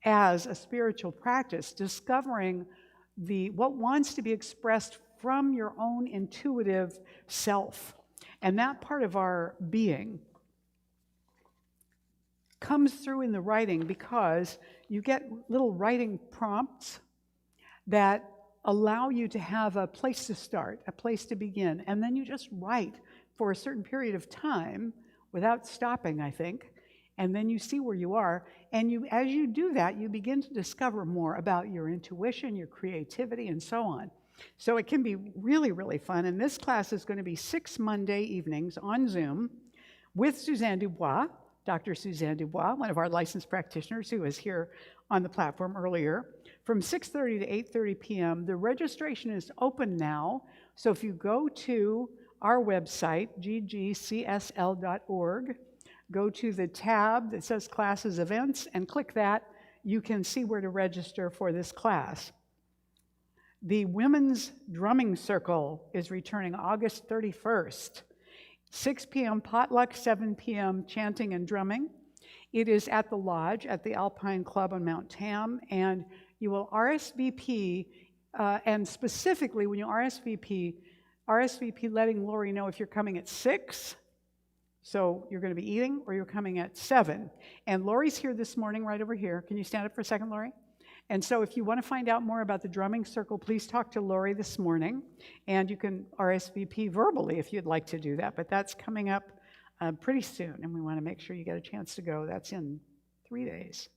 as a spiritual practice, discovering what wants to be expressed from your own intuitive self. And that part of our being comes through in the writing because you get little writing prompts that allow you to have a place to start, a place to begin, and then you just write for a certain period of time without stopping, I think, and then you see where you are, and as you do that, you begin to discover more about your intuition, your creativity, and so on. So it can be really, really fun, and this class is going to be 6 Monday evenings on Zoom with Suzanne Dubois, Dr. Suzanne Dubois, one of our licensed practitioners who was here on the platform earlier, from 6:30 to 8:30 p.m. The registration is open now, so if you go to our website, ggcsl.org, go to the tab that says Classes Events and click that. You can see where to register for this class. The Women's Drumming Circle is returning August 31st. 6 p.m. potluck, 7 p.m. chanting and drumming. It is at the Lodge at the Alpine Club on Mount Tam, and you will RSVP, and specifically when you RSVP letting Lori know if you're coming at 6, So you're going to be eating or you're coming at 7. And Lori's here this morning right over here. Can you stand up for a second, Lori? And so if you want to find out more about the drumming circle, please talk to Lori this morning. And you can RSVP verbally if you'd like to do that. But that's coming up pretty soon, and we want to make sure you get a chance to go. That's in 3 days.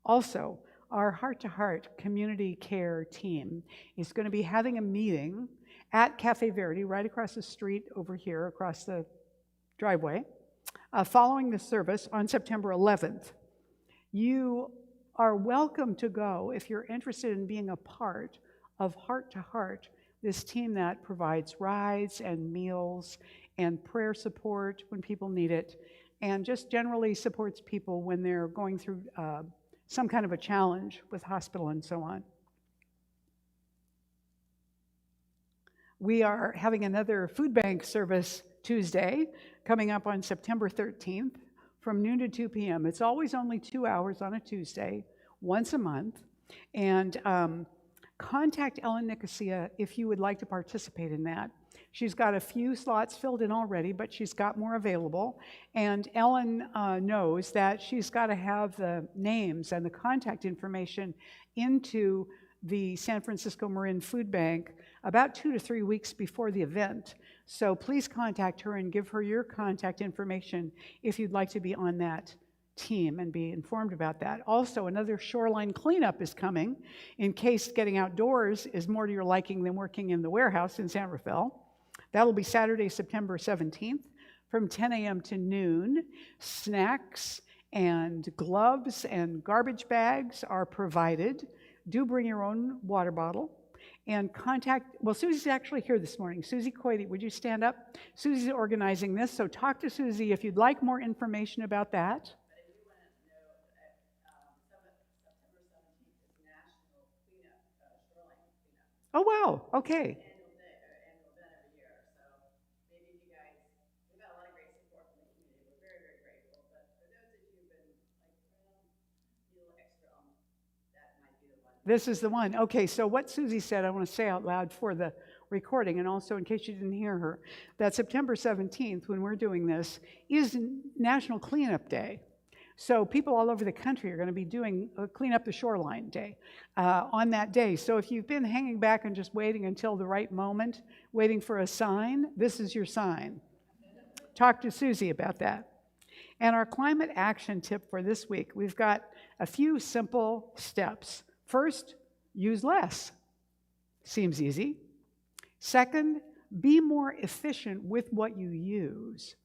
Also, our heart-to-heart community care team is going to be having a meeting at Cafe Verdi, right across the street over here, across the driveway, following the service on September 11th. You are welcome to go if you're interested in being a part of Heart to Heart, this team that provides rides and meals and prayer support when people need it, and just generally supports people when they're going through some kind of a challenge with hospital and so on. We are having another food bank service Tuesday coming up on September 13th from noon to 2 p.m. It's always only 2 hours on a Tuesday, once a month. And contact Ellen Nicosia if you would like to participate in that. She's got a few slots filled in already, but she's got more available. And Ellen knows that she's got to have the names and the contact information into the San Francisco Marin Food Bank about 2 to 3 weeks before the event. So please contact her and give her your contact information if you'd like to be on that team and be informed about that. Also, another shoreline cleanup is coming in case getting outdoors is more to your liking than working in the warehouse in San Rafael. That'll be Saturday, September 17th from 10 a.m. to noon. Snacks and gloves and garbage bags are provided. Do bring your own water bottle. And contact, well, Susie's actually here this morning. Susie Coity, would you stand up? Susie's organizing this, so talk to Susie if you'd like more information about that. Oh, wow, okay. This is the one. Okay, so what Susie said, I want to say out loud for the recording, and also in case you didn't hear her, that September 17th, when we're doing this, is National Cleanup Day. So people all over the country are going to be doing Clean Up the Shoreline Day on that day. So if you've been hanging back and just waiting until the right moment, waiting for a sign, this is your sign. Talk to Susie about that. And our climate action tip for this week, we've got a few simple steps. First, use less. Seems easy. Second, be more efficient with what you use.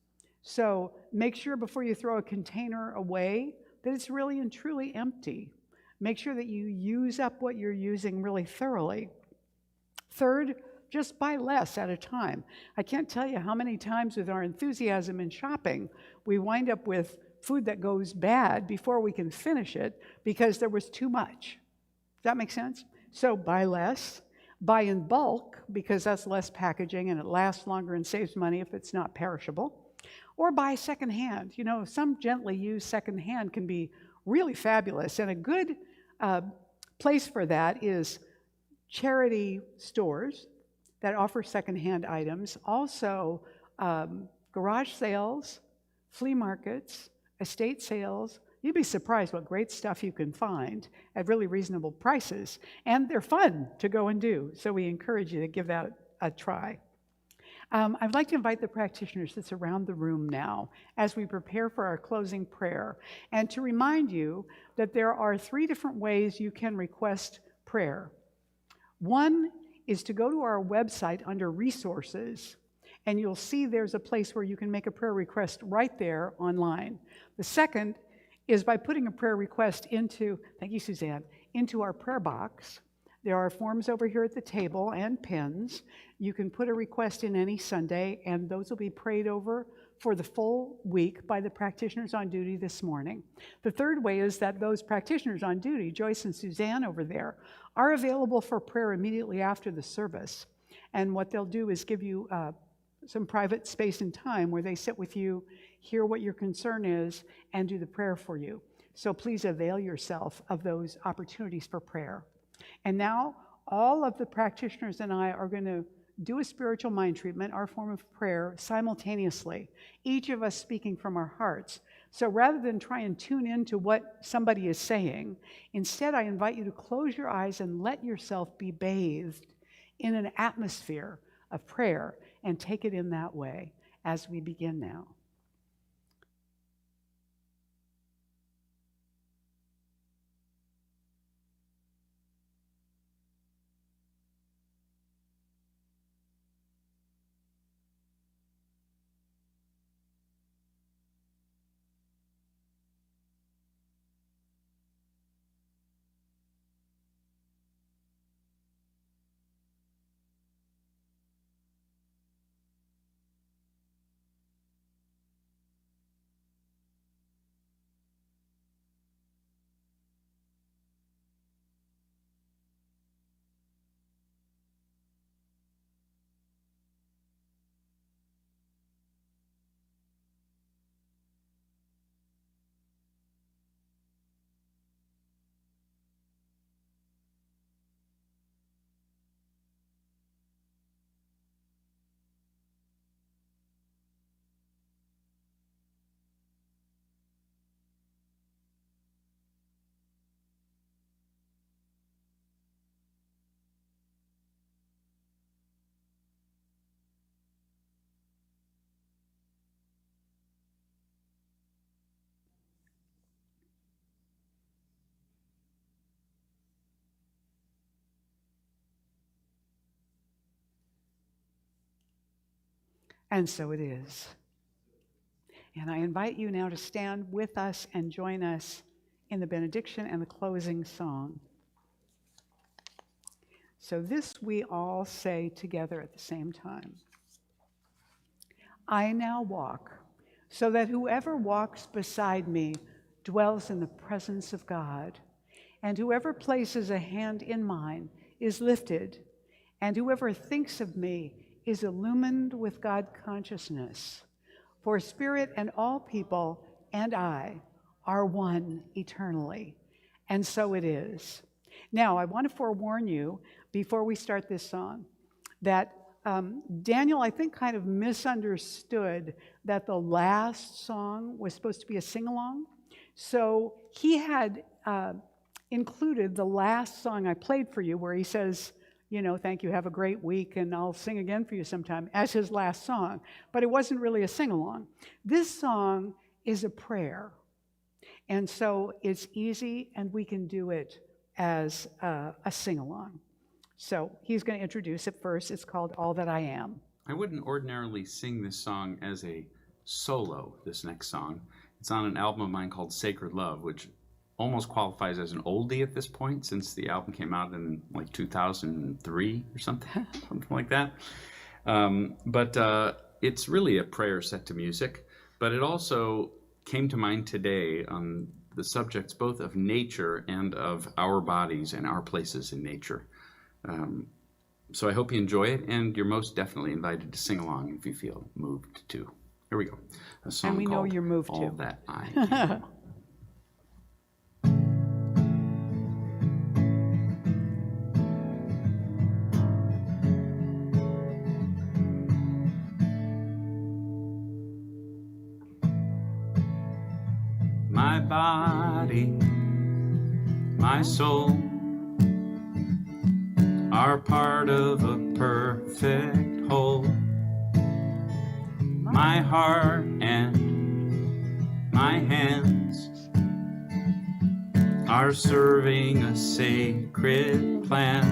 So make sure before you throw a container away that it's really and truly empty. Make sure that you use up what you're using really thoroughly. Third, just buy less at a time. I can't tell you how many times with our enthusiasm in shopping, we wind up with food that goes bad before we can finish it because there was too much. Does that make sense? So buy less, buy in bulk because that's less packaging and it lasts longer and saves money if it's not perishable. Or buy secondhand. You know, some gently used secondhand can be really fabulous, and a good place for that is charity stores that offer secondhand items. Also, garage sales, flea markets, estate sales. You'd be surprised what great stuff you can find at really reasonable prices. And they're fun to go and do, so we encourage you to give that a try. I'd like to invite the practitioners that's around the room now as we prepare for our closing prayer, and to remind you that there are 3 different ways you can request prayer. One is to go to our website under Resources, and you'll see there's a place where you can make a prayer request right there online. The second is by putting a prayer request into, thank you, Suzanne, into our prayer box. There are forms over here at the table and pens. You can put a request in any Sunday, and those will be prayed over for the full week by the practitioners on duty this morning. The third way is that those practitioners on duty, Joyce and Suzanne over there, are available for prayer immediately after the service. And what they'll do is give you some private space and time where they sit with you, hear what your concern is, and do the prayer for you. So please avail yourself of those opportunities for prayer. And now, all of the practitioners and I are going to do a spiritual mind treatment, our form of prayer, simultaneously, each of us speaking from our hearts. So rather than try and tune into what somebody is saying, instead I invite you to close your eyes and let yourself be bathed in an atmosphere of prayer and take it in that way as we begin now. And so it is. And I invite you now to stand with us and join us in the benediction and the closing song. So this we all say together at the same time. I now walk, so that whoever walks beside me dwells in the presence of God, and whoever places a hand in mine is lifted, and whoever thinks of me is illumined with God consciousness. For spirit and all people and I are one eternally. And so it is. Now, I want to forewarn you before we start this song that Daniel, I think, kind of misunderstood that the last song was supposed to be a sing-along. So he had included the last song I played for you where he says, you know, thank you, have a great week, and I'll sing again for you sometime, as his last song. But it wasn't really a sing-along. This song is a prayer. And so it's easy, and we can do it as a sing-along. So he's going to introduce it first. It's called All That I Am. I wouldn't ordinarily sing this song as a solo, this next song. It's on an album of mine called Sacred Love, which almost qualifies as an oldie at this point, since the album came out in like 2003 or something, something like that. But it's really a prayer set to music. But it also came to mind today on the subjects both of nature and of our bodies and our places in nature. So I hope you enjoy it, and you're most definitely invited to sing along if you feel moved to. Here we go. A song And we know called you're moved All to. That I Am. My body, my soul are part of a perfect whole. My heart and my hands are serving a sacred plan.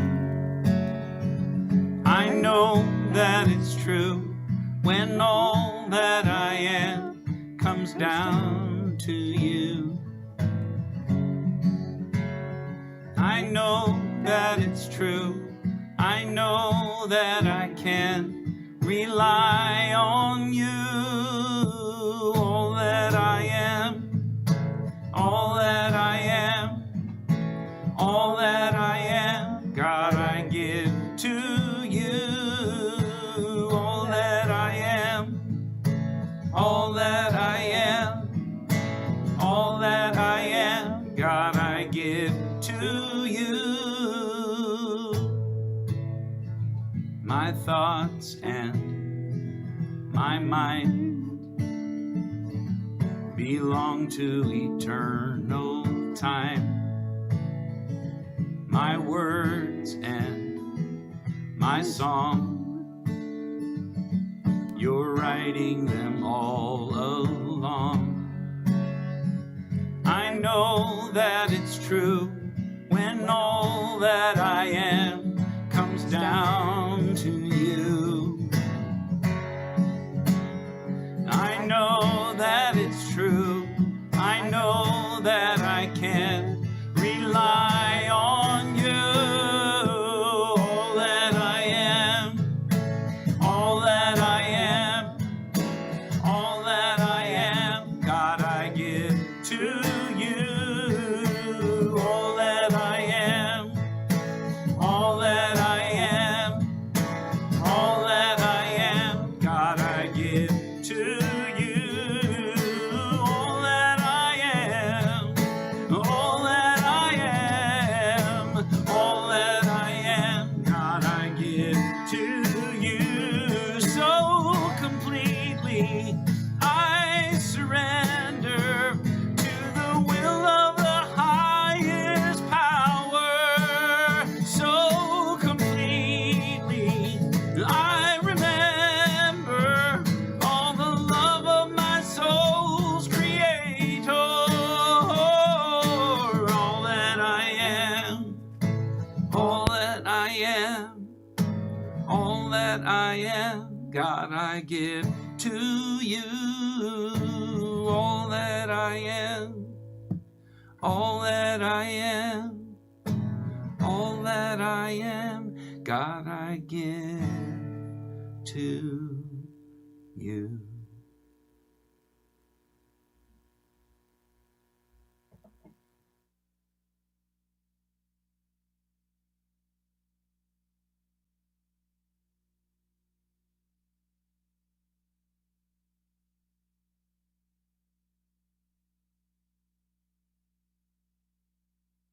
I know that it's true when all that I am comes down to you. I know that it's true. I know that I can rely on you. All that I am, all that I am, all that I am, God, I give to you. All that I am, all that I am, all that I am, God, I give to you. my thoughts and my mind belong to eternal time. My words and my song, you're writing them all along. I know that it's true when all that I am comes down to you. I know that it's true. I know that I can rely on you. All that I am, all that I am, all that I am, God, I give to you. All that I am, all that I am, all that I am, God, I give to you. All that I am, all that I am, all that I am, God, I give to you. So completely I surrender to the will of the highest power. So completely I remember all the love of my soul's creator. All that I am, all that I am, all that I am, God, I give to you. All that I am, all that I am, all that I am, God, I give to you.